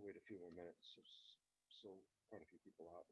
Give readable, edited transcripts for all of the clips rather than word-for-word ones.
We'll wait a few more minutes. There's still quite a few people out.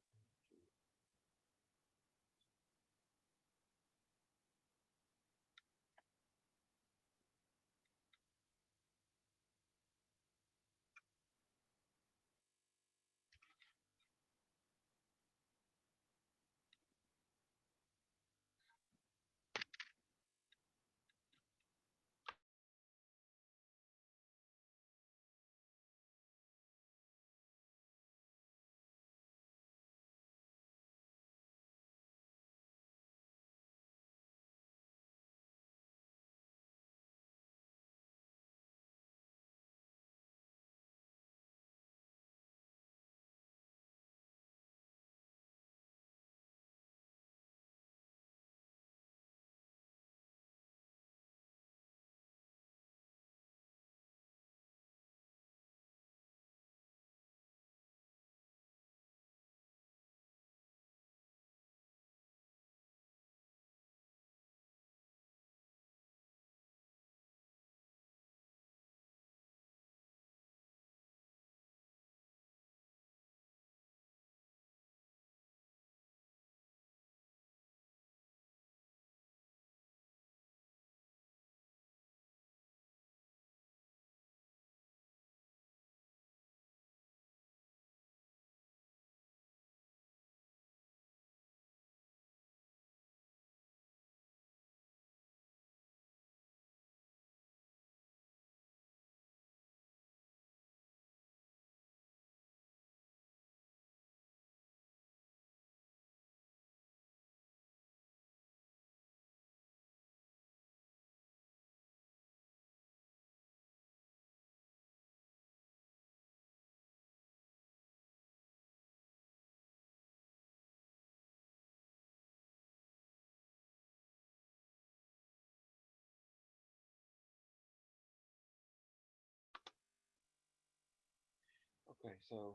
Okay, so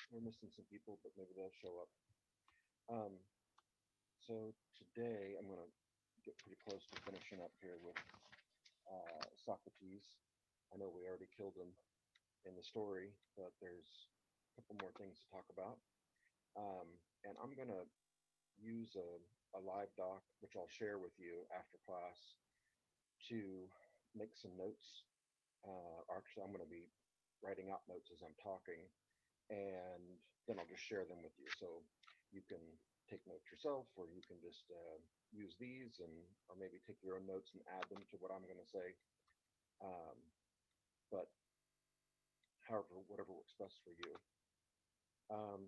we're missing some people, but maybe they'll show up. Um, so today I'm going to get pretty close to finishing up here with Socrates. I know we already killed him in the story, but there's a couple more things to talk about. Um, and I'm going to use a live doc, which I'll share with you after class, to make some notes. Actually, I'm going to be writing out notes as I'm talking, and then I'll just share them with you. So you can take notes yourself, or you can just use these, and or maybe take your own notes and add them to what I'm going to say. Um, but however, whatever works best for you. Let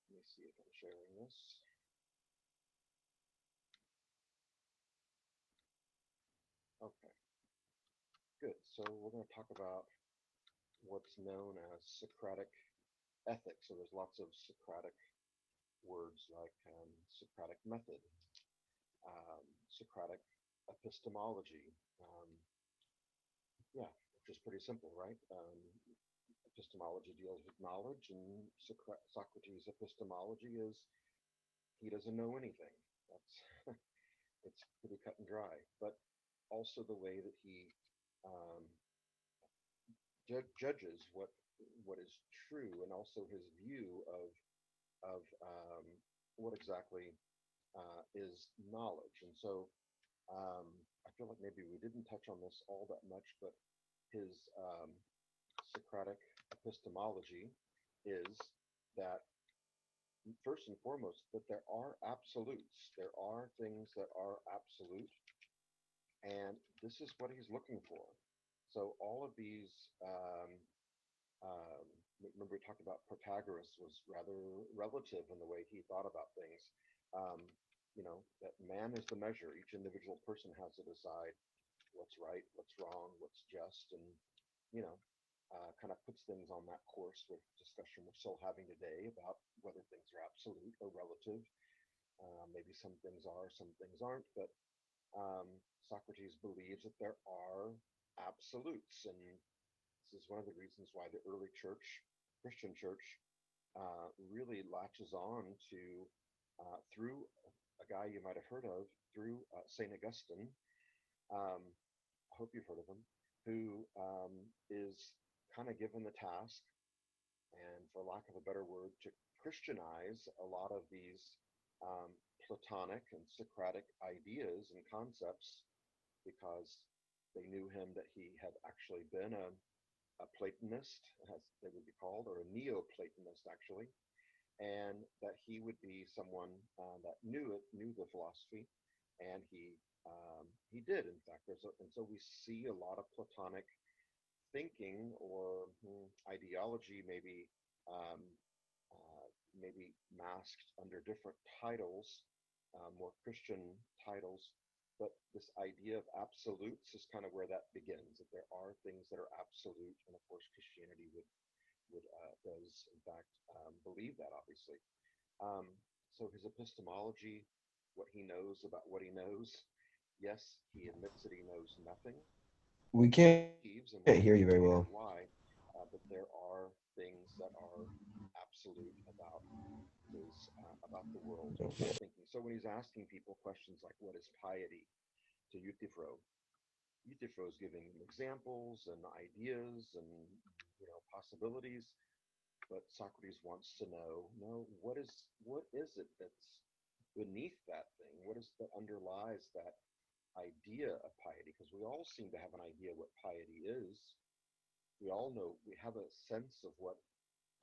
me see if I'm sharing this. Okay, good. So we're going to talk about what's known as Socratic ethics. So there's lots of Socratic words like Socratic method, Socratic epistemology. Yeah, which is pretty simple, right? Epistemology deals with knowledge, and Socrates' epistemology is he doesn't know anything. That's it's pretty cut and dry. But also the way that he um, judges what is true, and also his view of what exactly is knowledge. And so I feel like maybe we didn't touch on this all that much, but his Socratic epistemology is that first and foremost that there are absolutes. There are things that are absolute, and this is what he's looking for. So all of these, um, remember we talked about Protagoras was rather relative in the way he thought about things. Um, that man is the measure. Each individual person has to decide what's right, what's wrong, what's just, and you know, kind of puts things on that course with discussion we're still having today about whether things are absolute or relative. Maybe some things are, some things aren't, but um, Socrates believes that there are absolutes, and this is one of the reasons why the early church, Christian church, really latches on to through a guy you might have heard of, through Saint Augustine. I hope you've heard of him, who is kind of given the task and, for lack of a better word, to Christianize a lot of these Platonic and Socratic ideas and concepts, because they knew him that he had actually been a Platonist, as they would be called, or a Neoplatonist, actually, and that he would be someone that knew the philosophy, and he did, in fact. And so we see a lot of Platonic thinking or ideology, um, maybe masked under different titles, more Christian titles. But this idea of absolutes is kind of where that begins. That there are things that are absolute, and of course Christianity would does in fact believe that, obviously. Um, so his epistemology, what he knows about what he knows. Yes, he admits that he knows nothing, We what he can't hear you believes very and what he well. believes and why. But there are things that are absolute about the world and his thinking. So when he's asking people questions like, "What is piety?" to Euthyphro, Euthyphro is giving examples and ideas and possibilities, but Socrates wants to know, no, what is it that's beneath that thing? What is that underlies that idea of piety? Because we all seem to have an idea what piety is. We all know, we have a sense of what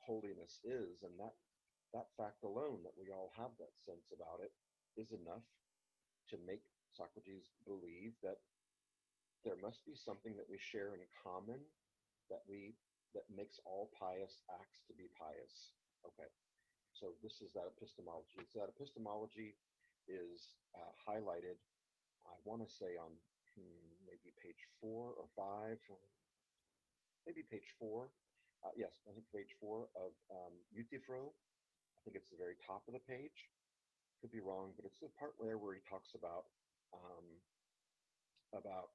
holiness is, and that fact alone, that we all have that sense about it, is enough to make Socrates believe that there must be something that we share in common, that makes all pious acts to be pious. Okay, so this is that epistemology. So that epistemology is highlighted, I want to say, on maybe page 4 or 5, maybe page 4. Yes, I think page 4 of Euthyphro. I think it's the very top of the page. Could be wrong, but it's the part where he talks um, about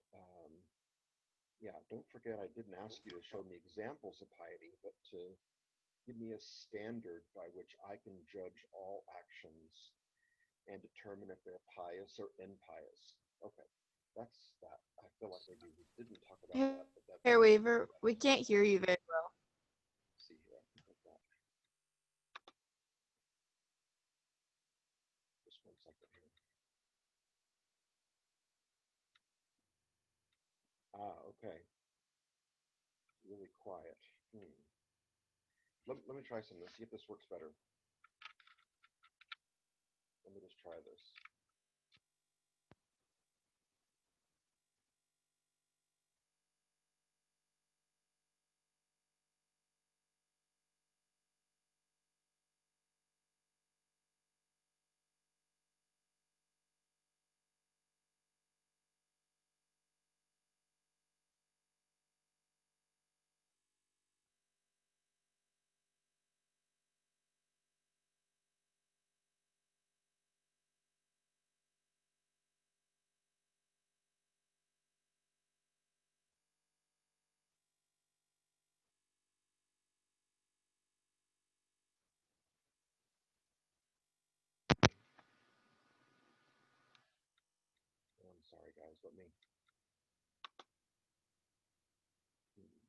yeah. Don't forget, I didn't ask you to show me examples of piety, but to give me a standard by which I can judge all actions and determine if they're pious or impious. Okay, that's that. I feel like maybe we didn't talk about that, but Hair Weaver, we can't hear you very well. let's see here. I think I've got just 1 second here. Okay. Really quiet. Hmm. Let me try something. See if this works better. Let me just try this. I'm sorry, guys. Let me. Hmm.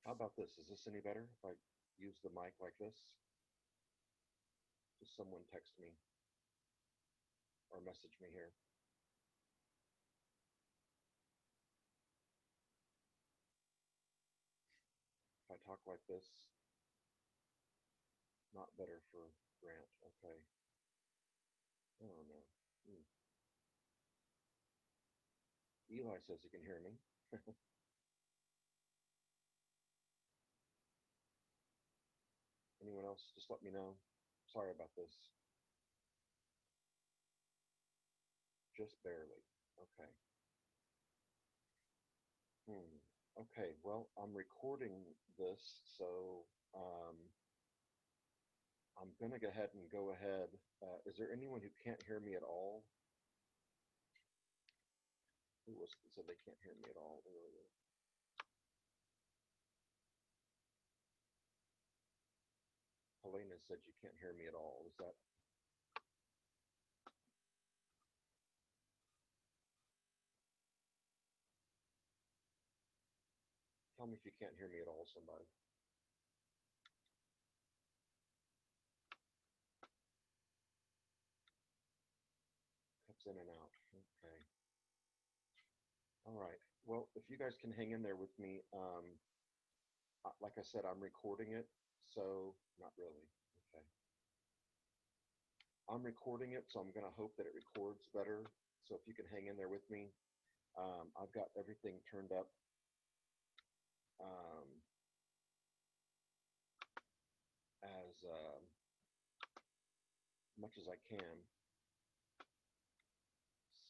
How about this? Is this any better if I use the mic like this? Just someone text me or message me here. If I talk like this, not better for Grant. Okay. Oh no. Hmm. Eli says he can hear me. Anyone else? Just let me know. Sorry about this. Just barely. Okay. Hmm. Okay. Well, I'm recording this, so um, I'm gonna go ahead and go ahead. Is there anyone who can't hear me at all? Who was said they can't hear me at all earlier? Helena said you can't hear me at all. Is that Tell me if you can't hear me at all, somebody. Cuts in and out. Okay. All right. Well, if you guys can hang in there with me, like I said, I'm recording it, so not really. Okay. I'm recording it, so I'm going to hope that it records better. So if you can hang in there with me, I've got everything turned up um, as much as I can.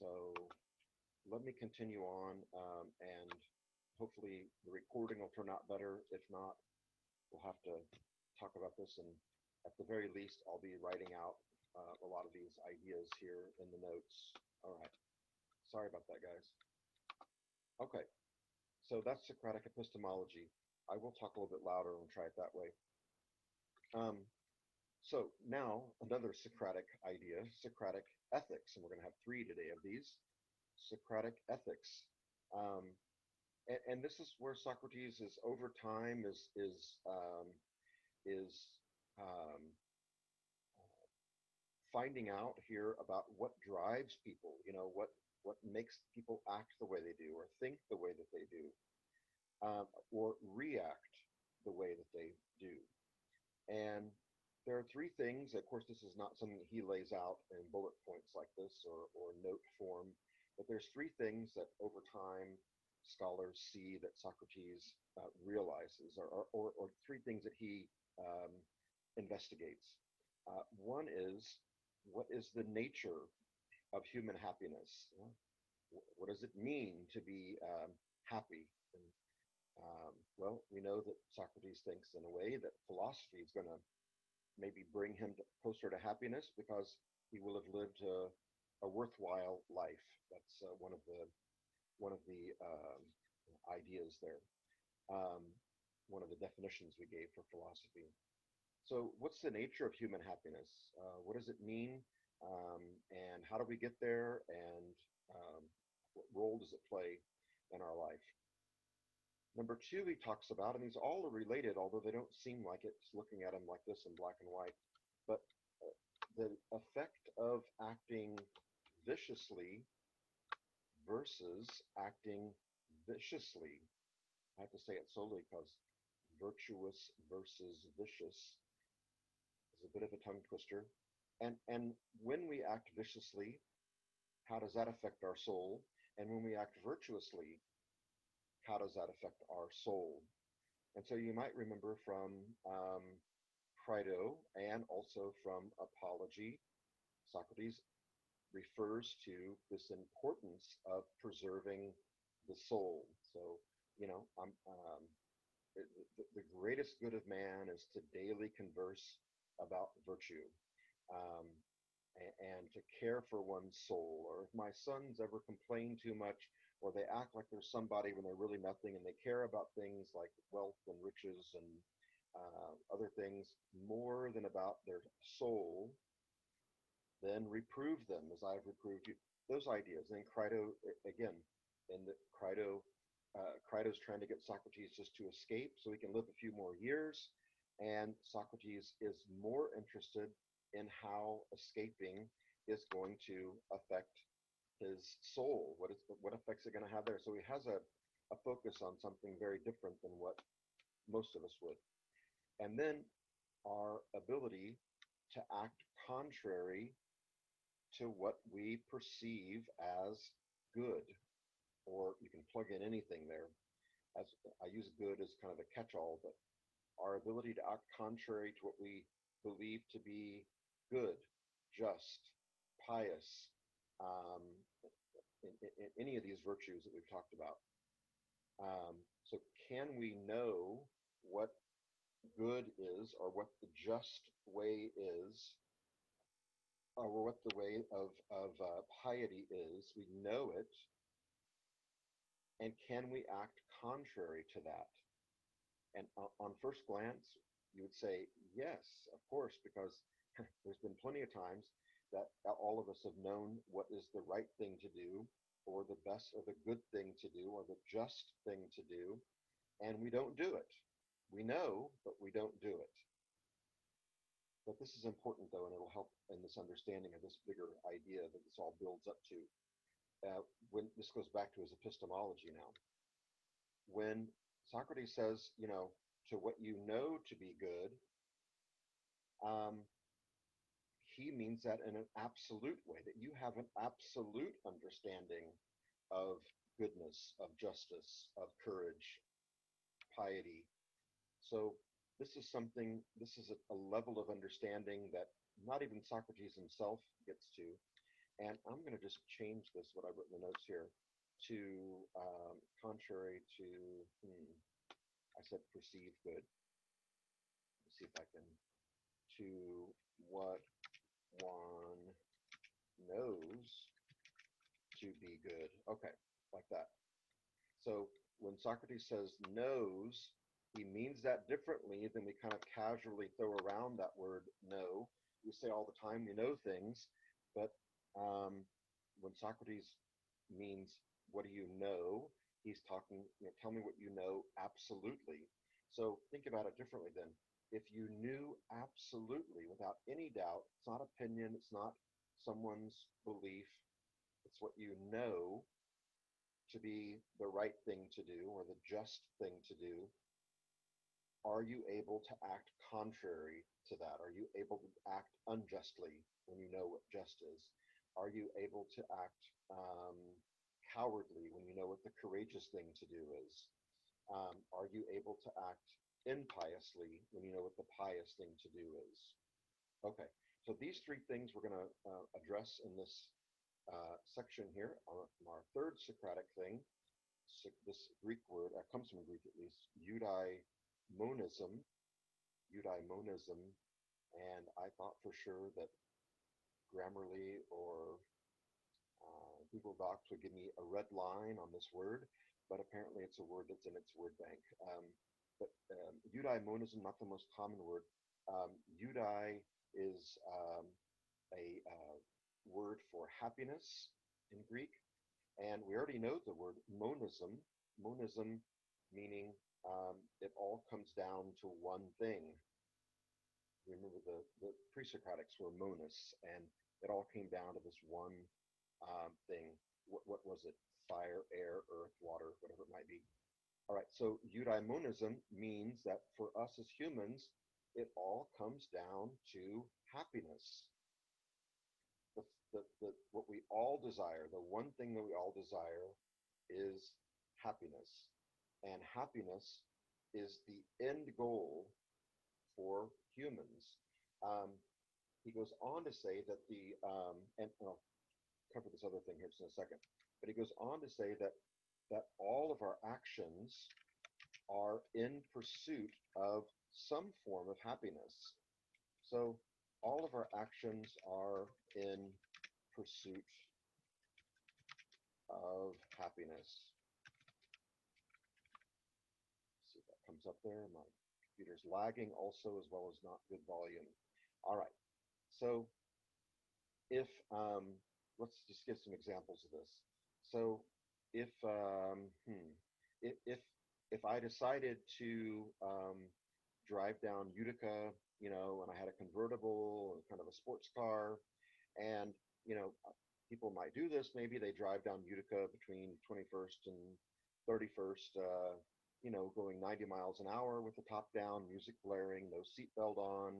So let me continue on, and hopefully the recording will turn out better. If not, we'll have to talk about this, and at the very least, I'll be writing out a lot of these ideas here in the notes. All right. Sorry about that, guys. Okay. So that's Socratic epistemology. I will talk a little bit louder and try it that way. So now another Socratic idea, Socratic ethics, and we're going to have three today of these. Socratic ethics, and this is where Socrates is over time is um, finding out here about what drives people, what makes people act the way they do, or think the way that they do, or react the way that they do. And there are three things. Of course, this is not something that he lays out in bullet points like this or note form, but there's three things that over time scholars see that Socrates realizes, or three things that he investigates. One is, what is the nature of human happiness? What does it mean to be happy? And, well, we know that Socrates thinks in a way that philosophy is going to maybe bring him closer to happiness because he will have lived a worthwhile life. That's one of the ideas there. One of the definitions we gave for philosophy. So, what's the nature of human happiness? What does it mean? And how do we get there? And what role does it play in our life? Number two, he talks about, and these all are related, although they don't seem like it, just looking at them like this in black and white, but the effect of acting viciously versus acting viciously. I have to say it slowly because virtuous versus vicious is a bit of a tongue twister. And when we act viciously, how does that affect our soul? And when we act virtuously, how does that affect our soul? And so you might remember from Crito and also from Apology, Socrates refers to this importance of preserving the soul. So, the greatest good of man is to daily converse about virtue, um, and to care for one's soul. Or if my sons ever complain too much, or they act like they're somebody when they're really nothing, and they care about things like wealth and riches and other things more than about their soul, then reprove them as I've reproved you. Those ideas. And Crito, again, in the Crito's trying to get Socrates just to escape so he can live a few more years. And Socrates is more interested in how escaping is going to affect his soul. What effects are going to have there? So he has a focus on something very different than what most of us would. And then our ability to act contrary to what we perceive as good, or you can plug in anything there. As I use good as kind of a catch-all, but our ability to act contrary to what we believe to be good, just, pious, um, in any of these virtues that we've talked about. So can we know what good is, or what the just way is, or what the way of piety is? We know it, and can we act contrary to that? And on first glance, you would say yes, of course, because there's been plenty of times that all of us have known what is the right thing to do, or the best, or the good thing to do, or the just thing to do, and we don't do it. We know, but we don't do it. But this is important, though, and it'll help in this understanding of this bigger idea that this all builds up to. When this goes back to his epistemology now, when Socrates says, to what you know to be good, um, he means that in an absolute way, that you have an absolute understanding of goodness, of justice, of courage, piety. So this is a level of understanding that not even Socrates himself gets to. And I'm going to just change this, what I wrote in the notes here, to contrary to, I said perceive good. Let's see if I can, to what one knows to be good. Okay, like that. So when Socrates says knows, he means that differently than we kind of casually throw around that word know. We say all the time we know things, but when Socrates means what do you know, he's talking, tell me what you know absolutely. So think about it differently then. If you knew absolutely without any doubt, it's not opinion, it's not someone's belief, it's what you know to be the right thing to do or the just thing to do, are you able to act contrary to that? Are you able to act unjustly when you know what just is? Are you able to act cowardly when you know what the courageous thing to do is? Are you able to act impiously when you know what the pious thing to do is? Okay, so these three things we're going to address in this section here on our third Socratic thing. This Greek word, comes from Greek at least, eudaimonism, eudaimonism, and I thought for sure that Grammarly or Google Docs would give me a red line on this word, but apparently it's a word that's in its word bank. But eudaimonism, not the most common word. Eudai is a word for happiness in Greek, and we already know the word monism. Monism meaning it all comes down to one thing. Remember the pre-Socratics were monists, and it all came down to this one thing. What was it? Fire, air, earth, water, whatever it might be. All right, so eudaimonism means that for us as humans, it all comes down to happiness. What we all desire, the one thing that we all desire is happiness. And happiness is the end goal for humans. He goes on to say that and I'll cover this other thing here just in a second, but he goes on to say that all of our actions are in pursuit of some form of happiness. So all of our actions are in pursuit of happiness. Let's see if that comes up there. My computer's lagging also, as well as not good volume. All right. So if let's just give some examples of this. So if if I decided to drive down Utica, and I had a convertible and kind of a sports car, and people might do this. Maybe they drive down Utica between 21st and 31st, going 90 miles an hour with the top down, music blaring, no seatbelt on.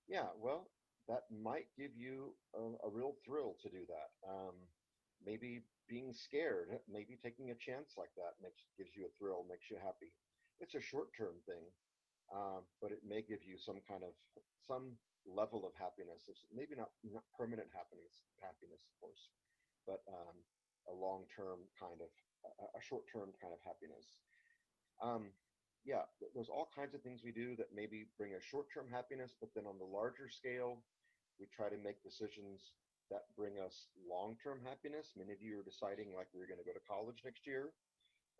Yeah, well, that might give you a real thrill to do that. Maybe being scared, maybe taking a chance like that gives you a thrill, makes you happy. It's a short-term thing, but it may give you some level of happiness. It's maybe not permanent happiness, of course, but a long-term kind of, a short-term kind of happiness. Yeah, there's all kinds of things we do that maybe bring a short-term happiness, but then on the larger scale, we try to make decisions that bring us long-term happiness. Many of you are deciding like we're going to go to college next year,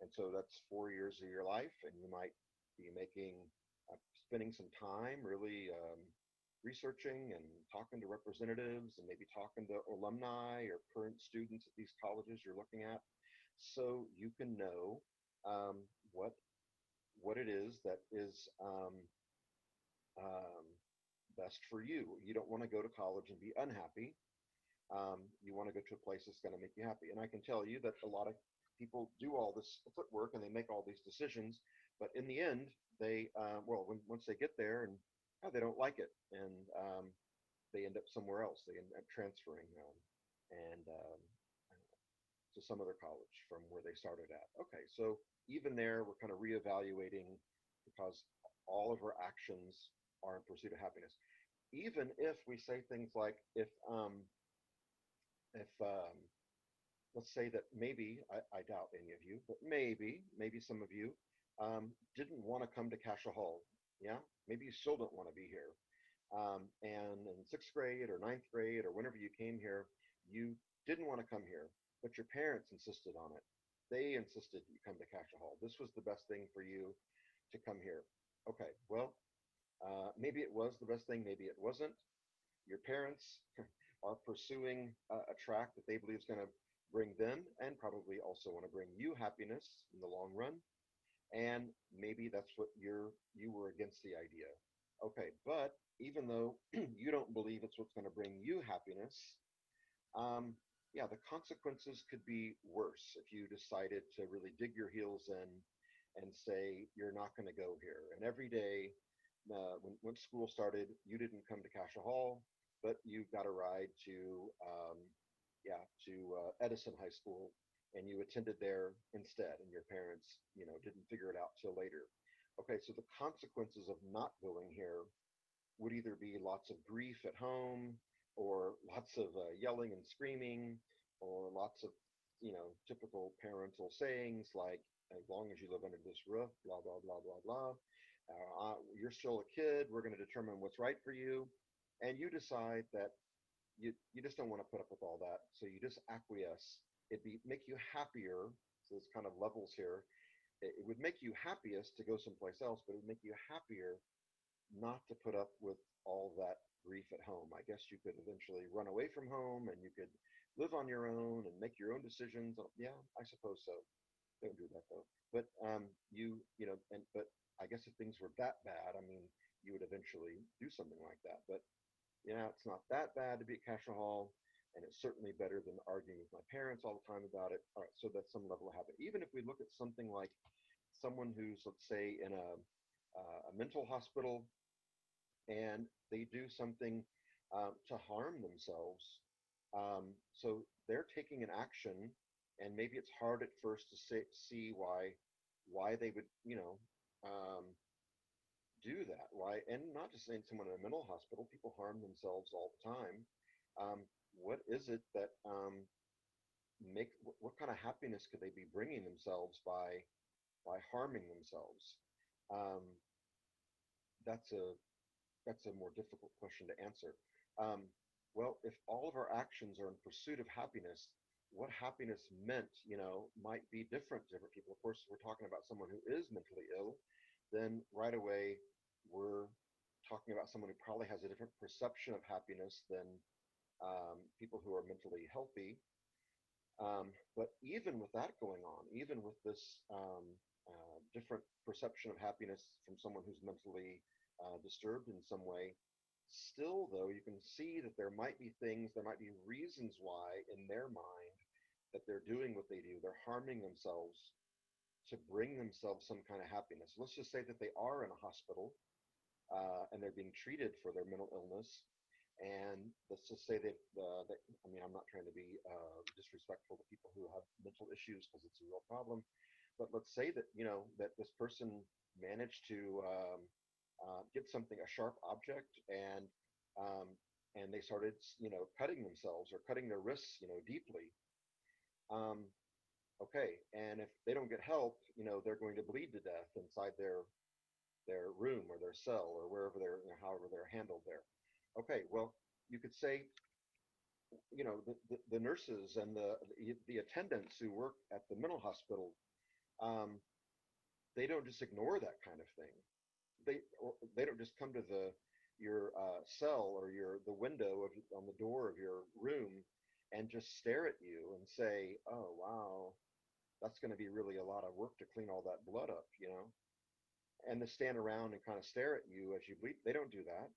and so that's 4 years of your life, and you might be spending some time really researching and talking to representatives and maybe talking to alumni or current students at these colleges you're looking at, so you can know what what it is that is um, best for you. You don't want to go to college and be unhappy. You want to go to a place that's going to make you happy. And I can tell you that a lot of people do all this footwork and they make all these decisions, but in the end, once they get there and they don't like it, and they end up somewhere else. They end up transferring and to some other college from where they started at. Okay, so even there, we're kind of reevaluating because all of our actions are in pursuit of happiness. Even if we say things like, if let's say that maybe I doubt any of you, but maybe some of you didn't want to come to Cassia Hall. Yeah, maybe you still don't want to be here. And in sixth grade or ninth grade or whenever you came here, you didn't want to come here, but your parents insisted on it. They insisted you come to Cassia Hall. This was the best thing for you to come here. Okay, well, maybe it was the best thing, maybe it wasn't. Your parents are pursuing a track that they believe is going to bring them and probably also want to bring you happiness in the long run. And maybe that's what you were against the idea. Okay, but even though you don't believe it's what's going to bring you happiness, um, yeah, the consequences could be worse if you decided to really dig your heels in and say you're not going to go here. And every day, when school started, you didn't come to Cassia Hall, but you got a ride to Edison High School, and you attended there instead, and your parents, didn't figure it out till later. Okay, so the consequences of not going here would either be lots of grief at home, or lots of yelling and screaming, or lots of, typical parental sayings like, as long as you live under this roof, blah, blah, blah, blah, blah. You're still a kid. We're going to determine what's right for you. And you decide that you just don't want to put up with all that. So you just acquiesce. Make you happier. So there's kind of levels here. It would make you happiest to go someplace else, but it would make you happier not to put up with all that grief at home. I guess you could eventually run away from home and you could live on your own and make your own decisions. Yeah, I suppose so. Don't do that though. But but I guess if things were that bad, I mean, you would eventually do something like that. But yeah, it's not that bad to be at Cassia Hall, and it's certainly better than arguing with my parents all the time about it. All right, so that's some level of habit. Even if we look at something like someone who's, let's say, in a mental hospital, and they do something to harm themselves. So they're taking an action, and maybe it's hard at first to see why they would, um, do that. Why, and not just saying someone in a mental hospital, people harm themselves all the time. What is it that what kind of happiness could they be bringing themselves by harming themselves? Um, that's a that's a more difficult question to answer. Um, well, if all of our actions are in pursuit of happiness, what happiness meant, might be different to different people. Of course, we're talking about someone who is mentally ill, then right away we're talking about someone who probably has a different perception of happiness than people who are mentally healthy. But even with that going on, even with this different perception of happiness from someone who's mentally disturbed in some way, still, though, you can see that there might be things, there might be reasons why in their mind that they're doing what they do. They're harming themselves to bring themselves some kind of happiness. Let's just say that they are in a hospital and they're being treated for their mental illness. And let's just say that I mean, I'm not trying to be disrespectful to people who have mental issues because it's a real problem. But let's say that, that this person managed to get something, a sharp object, um, and they started, cutting themselves or cutting their wrists, deeply. Um, okay, and if they don't get help, they're going to bleed to death inside their room or their cell or wherever however they're handled there. Okay, well, you could say, the nurses and the attendants who work at the mental hospital, um, they don't just ignore that kind of thing. They don't just come to your cell or the window on the door of your room and just stare at you and say, "Oh wow, that's going to be really a lot of work to clean all that blood up," and to stand around and kind of stare at you as you bleed. They don't do that.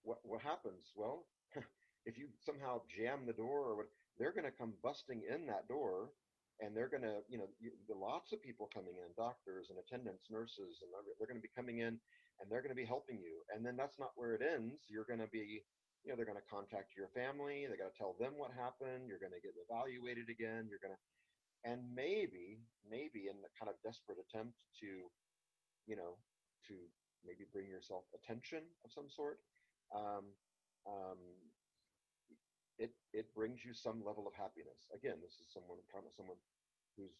What happens? Well, if you somehow jam the door or what, they're going to come busting in that door, and they're going to, lots of people coming in, doctors and attendants, nurses, and they're going to be coming in, and they're going to be helping you. And then that's not where it ends. You're going to be, they're going to contact your family. They got to tell them what happened. You're going to get evaluated again. You're going to, and maybe in the kind of desperate attempt to, you know, to maybe bring yourself attention of some sort. Um, um, it brings you some level of happiness. Again, this is someone who's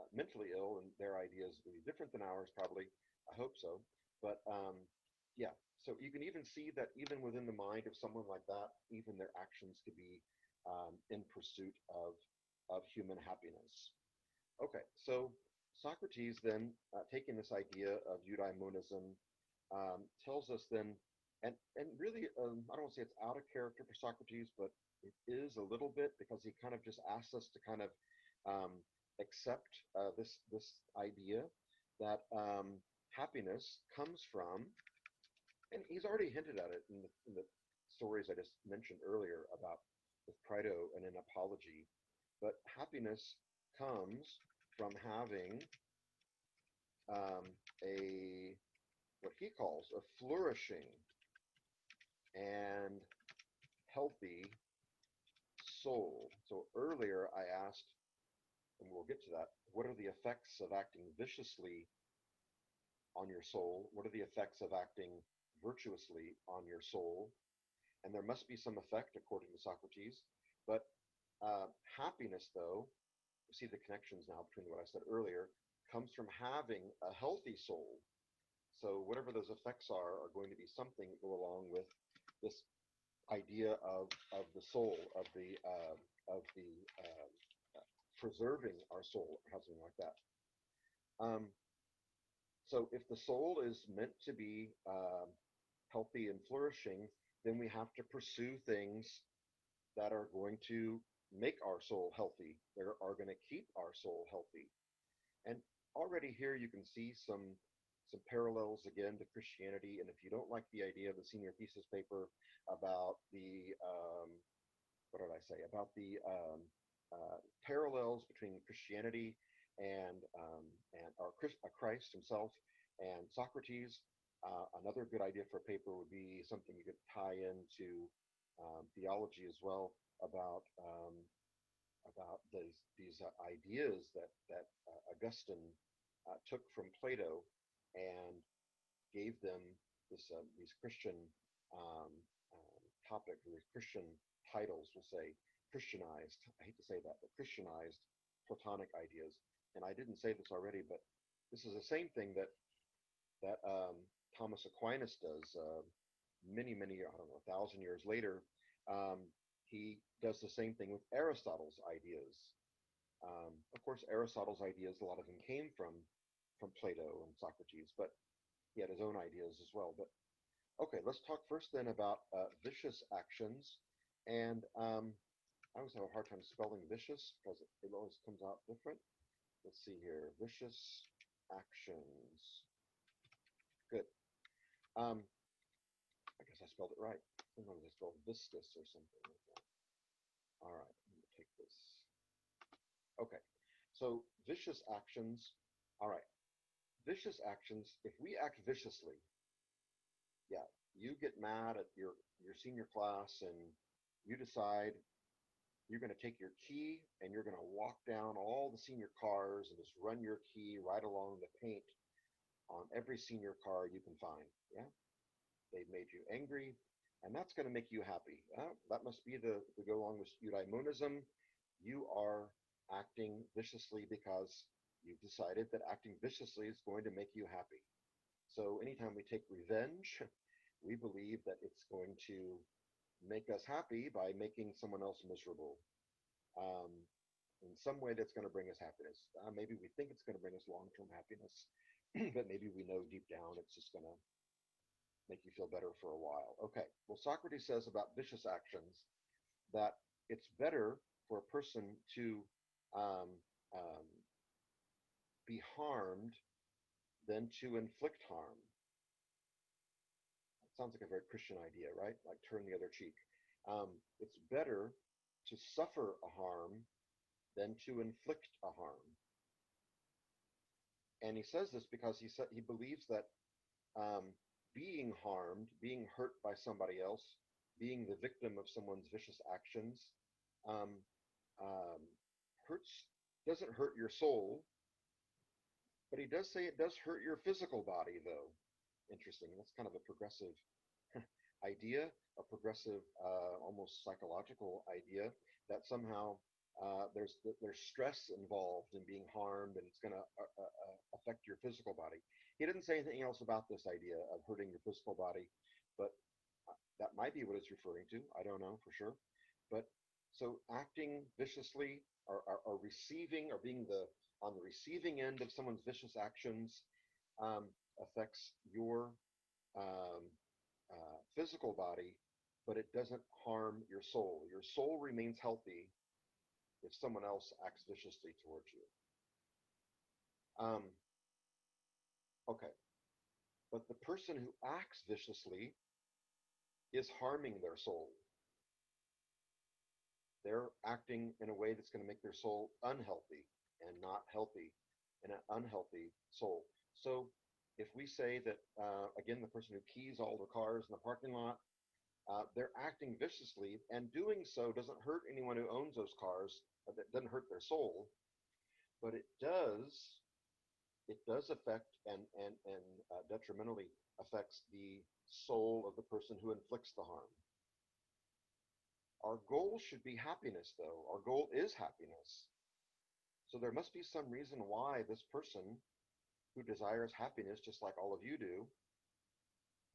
mentally ill, and their ideas will be different than ours, probably. I hope so. But yeah, so you can even see that even within the mind of someone like that, even their actions could be in pursuit of human happiness. Okay, so Socrates then, taking this idea of eudaimonism, tells us then, and really, I don't want to say it's out of character for Socrates, but it is a little bit, because he kind of just asks us to kind of um, accept this idea that happiness comes from, and he's already hinted at it in the stories I just mentioned earlier about with Crito and in Apology, but happiness comes from having um, a what he calls a flourishing and healthy soul. So earlier I asked, and we'll get to that, what are the effects of acting viciously on your soul? What are the effects of acting virtuously on your soul? And there must be some effect, according to Socrates. But happiness, though, you see the connections now between what I said earlier, comes from having a healthy soul. So whatever those effects are going to be something that go along with this idea of the soul, of the preserving our soul, or something like that. So if the soul is meant to be healthy and flourishing, then we have to pursue things that are going to make our soul healthy, that are going to keep our soul healthy. And already here you can see some parallels again to Christianity. And if you don't like the idea of the senior thesis paper about the what did I say about the parallels between Christianity and our Christ himself and Socrates, another good idea for a paper would be something you could tie into theology as well, about these ideas that Augustine took from Plato and gave them these Christian um, topic, or these Christian titles, we'll say, Christianized. I hate to say that, but Christianized Platonic ideas. And I didn't say this already, but this is the same thing that Thomas Aquinas does many, I don't know, 1,000 years later. He does the same thing with Aristotle's ideas. Of course, Aristotle's ideas, a lot of them came from Plato and Socrates, but he had his own ideas as well. But okay, let's talk first then about vicious actions. And I always have a hard time spelling vicious because it always comes out different. Let's see here, vicious actions. Good. I guess I spelled it right. Sometimes I spelled viscous or something like that. All right, I'm going to take this. Okay, so vicious actions. All right, vicious actions. If we act viciously, yeah, you get mad at your senior class and you decide you're going to take your key and you're going to walk down all the senior cars and just run your key right along the paint on every senior car you can find. Yeah, they've made you angry, and that's going to make you happy. That must be the go along with eudaimonism. You are acting viciously because you've decided that acting viciously is going to make you happy. So anytime we take revenge, we believe that it's going to make us happy by making someone else miserable. Um, in some way that's going to bring us happiness. Maybe we think it's going to bring us long-term happiness, but maybe we know deep down it's just going to make you feel better for a while. Okay, well, Socrates says about vicious actions that it's better for a person to um, um, be harmed than to inflict harm. It sounds like a very Christian idea, right? Like turn the other cheek. It's better to suffer a harm than to inflict a harm. And he says this because he believes that um, being harmed, being hurt by somebody else, being the victim of someone's vicious actions, um, um, hurts doesn't hurt your soul, but he does say it does hurt your physical body, though. Interesting. That's kind of a progressive idea, a progressive, almost psychological idea that somehow there's stress involved in being harmed, and it's going to affect your physical body. He didn't say anything else about this idea of hurting your physical body, but that might be what it's referring to. I don't know for sure. But so acting viciously, or receiving, or being on the receiving end of someone's vicious actions, affects your um, physical body, but it doesn't harm your soul. Your soul remains healthy if someone else acts viciously towards you. Okay, but the person who acts viciously is harming their soul. They're acting in a way that's going to make their soul unhealthy and not healthy in an unhealthy soul. So if we say that, again, the person who keys all the cars in the parking lot, they're acting viciously, and doing so doesn't hurt anyone who owns those cars. That doesn't hurt their soul, but it does affect and detrimentally affects the soul of the person who inflicts the harm. Our goal should be happiness, though. Our goal is happiness. So there must be some reason why this person who desires happiness, just like all of you do,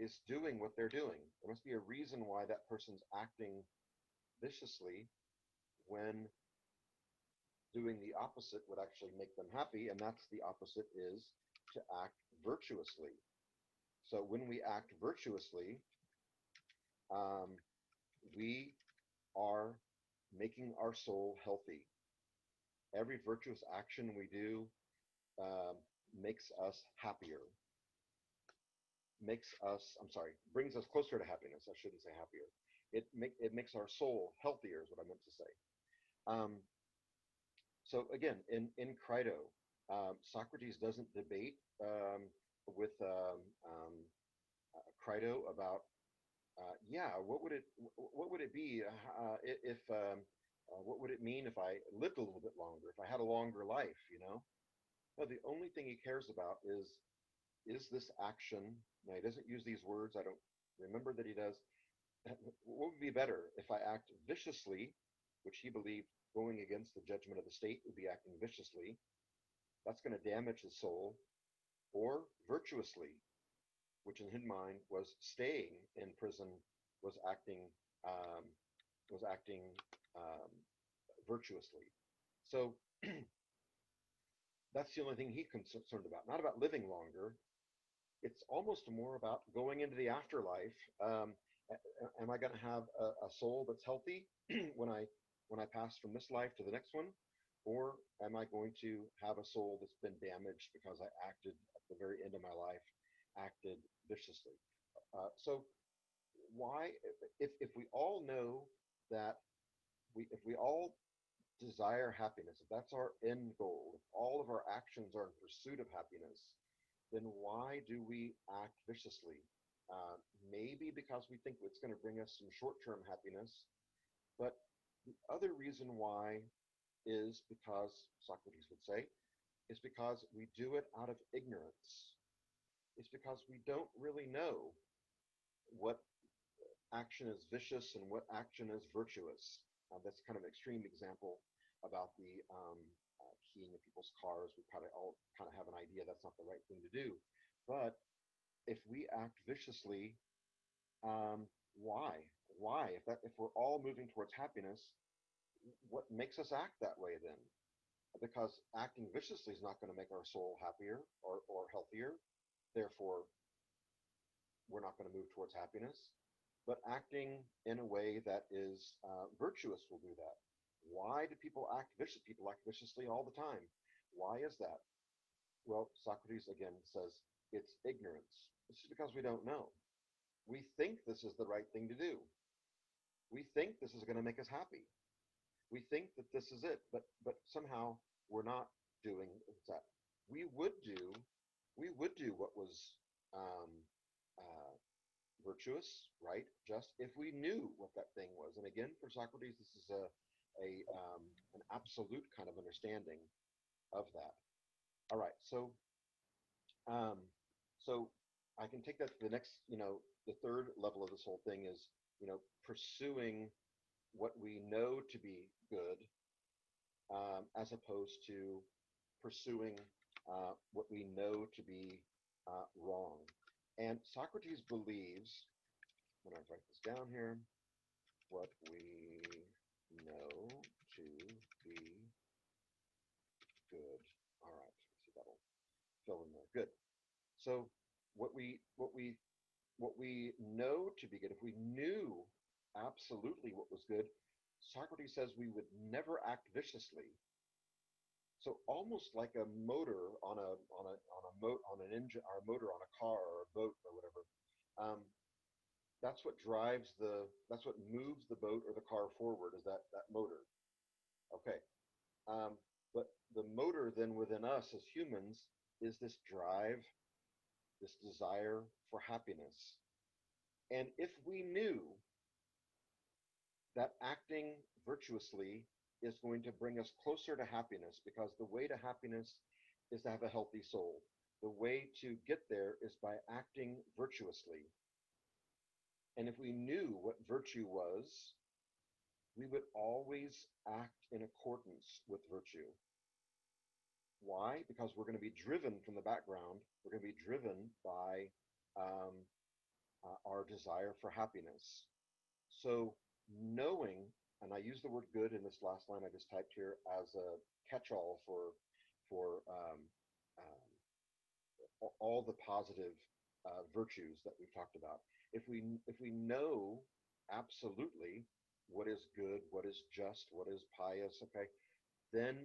is doing what they're doing. There must be a reason why that person's acting viciously when doing the opposite would actually make them happy, and that's the opposite is to act virtuously. So when we act virtuously, um, we are making our soul healthy. Every virtuous action we do um, makes us happier, brings us closer to happiness. I shouldn't say happier. It makes our soul healthier is what I meant to say. Um, so again, in Crito, Socrates doesn't debate with Crito about yeah, what would it be if what would it mean if I lived a little bit longer, if I had a longer life, you know? No, the only thing he cares about is this action. Now, he doesn't use these words. I don't remember that he does. What would be better if I act viciously, which he believed going against the judgment of the state would be acting viciously. That's going to damage the soul. Or virtuously, which in his mind was staying in prison, was acting um, was acting um, virtuously. So that's the only thing he's concerned about, not about living longer. It's almost more about going into the afterlife. Am I going to have a soul that's healthy when I pass from this life to the next one, or am I going to have a soul that's been damaged because I acted at the very end of my life, acted viciously? So why, if we all know that if we all desire happiness, if that's our end goal, if all of our actions are in pursuit of happiness, then why do we act viciously? Maybe because we think it's going to bring us some short-term happiness, but the other reason why is because, Socrates would say, is because we do it out of ignorance. It's because we don't really know what action is vicious and what action is virtuous. That's kind of an extreme example about the keying of people's cars. We kind of all kind of have an idea that's not the right thing to do. But if we act viciously, why? Why? If we're all moving towards happiness, what makes us act that way then? Because acting viciously is not going to make our soul happier or healthier. Therefore, we're not going to move towards happiness. But acting in a way that is virtuous will do that. Why do people act vicious? People act viciously all the time. Why is that? Well, Socrates again says it's ignorance. This is because we don't know. We think this is the right thing to do. We think this is going to make us happy. We think that this is it, but somehow we're not doing that. We would do we would do what was um, uh, virtuous, right? Just if we knew what that thing was. And again, for Socrates, this is a an absolute kind of understanding of that. All right, um, so I can take that to the next, the third level of this whole thing is, pursuing what we know to be good, as opposed to pursuing what we know to be wrong. And Socrates believes, I'm going to write this down here, what we know to be good. All right, let's see, that'll fill in there. Good. So what we know to be good, if we knew absolutely what was good, Socrates says we would never act viciously. So almost like a motor on an engine, or a motor on a car or a boat or whatever. Um, that's what moves the boat or the car forward, is that motor. Okay. Um, but the motor then within us as humans is this drive, this desire for happiness. And if we knew that acting virtuously is going to bring us closer to happiness, because the way to happiness is to have a healthy soul. The way to get there is by acting virtuously. And if we knew what virtue was, we would always act in accordance with virtue. Why? Because we're going to be driven from the background. We're going to be driven by um, our desire for happiness. So knowing, and I use the word good in this last line I just typed here as a catch-all for all the positive virtues that we've talked about. If we know absolutely what is good, what is just, what is pious, okay, then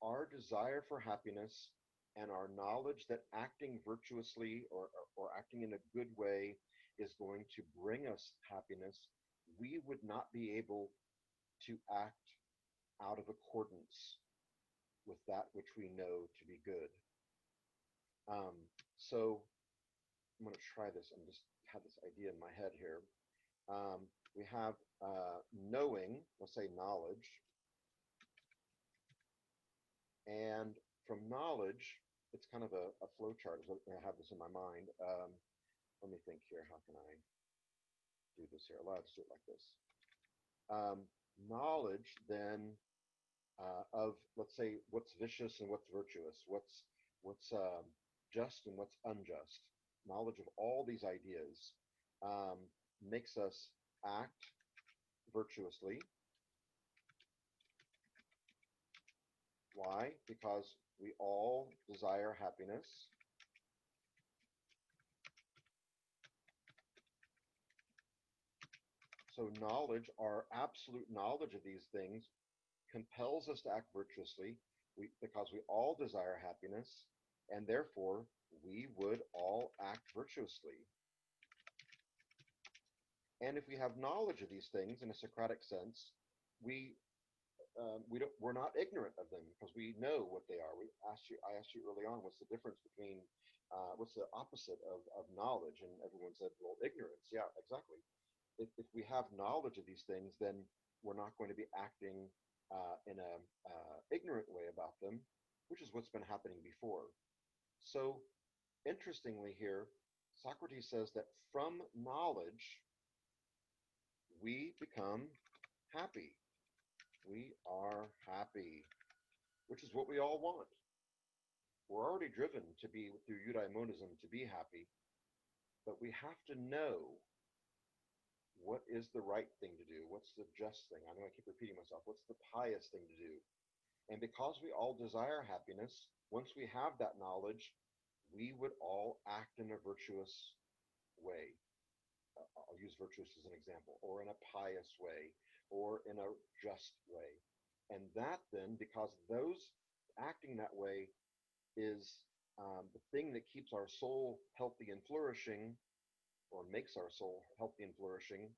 our desire for happiness and our knowledge that acting virtuously, or acting in a good way, is going to bring us happiness, we would not be able to act out of accordance with that which we know to be good. So I'm going to try this. I'm just have this idea in my head here. We have knowing, let's say knowledge, and from knowledge, it's kind of a flow chart. I have this in my mind. Let me think here. How can I do this here? Let's do it like this. Knowledge then of, let's say, what's vicious and what's virtuous, what's just and what's unjust. Knowledge of all these ideas makes us act virtuously. Why? Because we all desire happiness. So knowledge, our absolute knowledge of these things, compels us to act virtuously, because we all desire happiness, and therefore we would all act virtuously. And if we have knowledge of these things in a Socratic sense, we're not ignorant of them, because we know what they are. I asked you early on, what's the difference between, what's the opposite of knowledge? And everyone said, well, ignorance. Yeah, exactly. If we have knowledge of these things, then we're not going to be acting in a ignorant way about them, which is what's been happening before. So interestingly here, Socrates says that from knowledge, we become happy. We are happy, which is what we all want. We're already driven to be, through eudaimonism, to be happy, but we have to know what is the right thing to do, what's the just thing. I know I keep repeating myself. What's the pious thing to do? And because we all desire happiness, once we have that knowledge, we would all act in a virtuous way. I'll use virtuous as an example, or in a pious way, or in a just way. And that then, because those acting that way is the thing that keeps our soul healthy and flourishing, or makes our soul healthy and flourishing,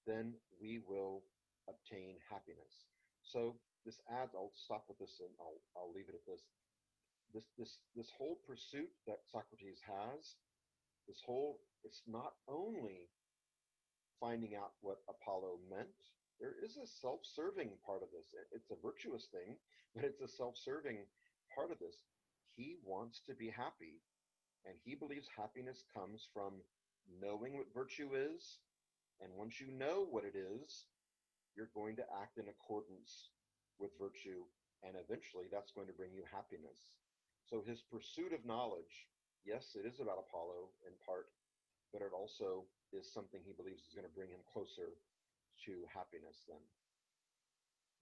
then we will obtain happiness. So this adds, I'll stop with this and I'll leave it at this. This whole pursuit that Socrates has, it's not only finding out what Apollo meant. There is a self-serving part of this. It's a virtuous thing, but it's a self-serving part of this. He wants to be happy, and he believes happiness comes from knowing what virtue is. And once you know what it is, you're going to act in accordance with virtue, and eventually that's going to bring you happiness. So his pursuit of knowledge, yes, it is about Apollo in part, but it also is something he believes is going to bring him closer to happiness then.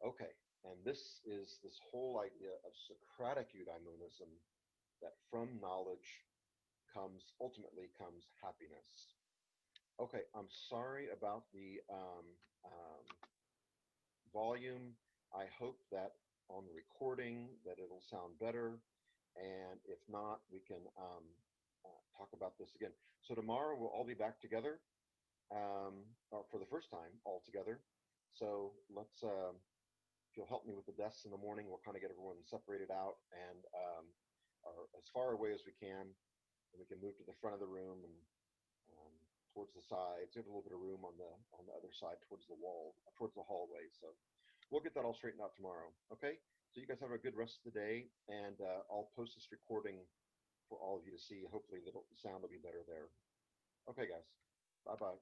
Okay, and this is this whole idea of Socratic eudaimonism, that from knowledge ultimately comes happiness. Okay, I'm sorry about the volume. I hope that on the recording that it'll sound better, and if not, we can talk about this again. So tomorrow we'll all be back together, or for the first time all together. So let's, if you'll help me with the desks in the morning, we'll kind of get everyone separated out and are as far away as we can, and we can move to the front of the room and towards the sides. There's a little bit of room on the other side towards the wall, towards the hallway. So we'll get that all straightened out tomorrow. Okay. So you guys have a good rest of the day, and I'll post this recording for all of you to see. Hopefully the sound will be better there. Okay, guys. Bye-bye.